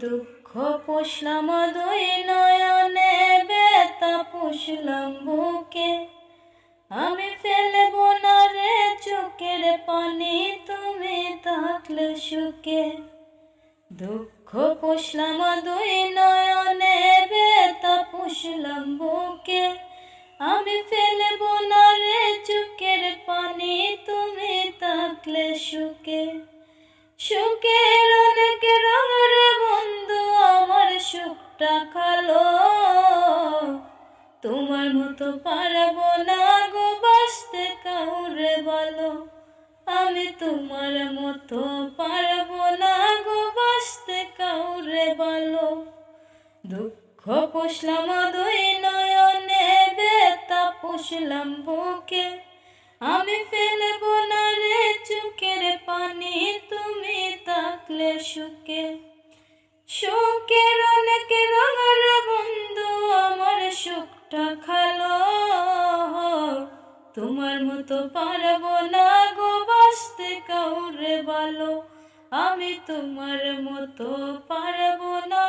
দুঃখ পুষলাম দুই নয়নে, ব্যথা পুষলাম বুকে। আমি ফেলব না রে চোখের পানি, তুমি থাকলে সুখে। দুঃখ পুষলাম দুই নয়নে, ব্যথা পুষলাম বুকে। আমি ফেলব না রে চোখের পানি, তুমি থাকলে সুখে। সুখের অনেক রঙ রে বন্ধু, আমার সুখটা কালো। তোমার মতো পারবো না গো বাঁচতে কাউরে বলো। আমি তোমার মতো পারবো না গো বাঁচতে কাউরে বলো। দুঃখ পুষলাম দুই নয়নে, ব্যথা পুষলাম বুকে। আমি ফেলব না রে চোখের পানি, তুমি থাকলে সুখে। সুখের অনেক রঙ রে বন্ধু, আমার সুখটা খালো। তোমার মতো পারবো না গো বাঁচতে কাউরে বলো। আমি তোমার মতো পারবো না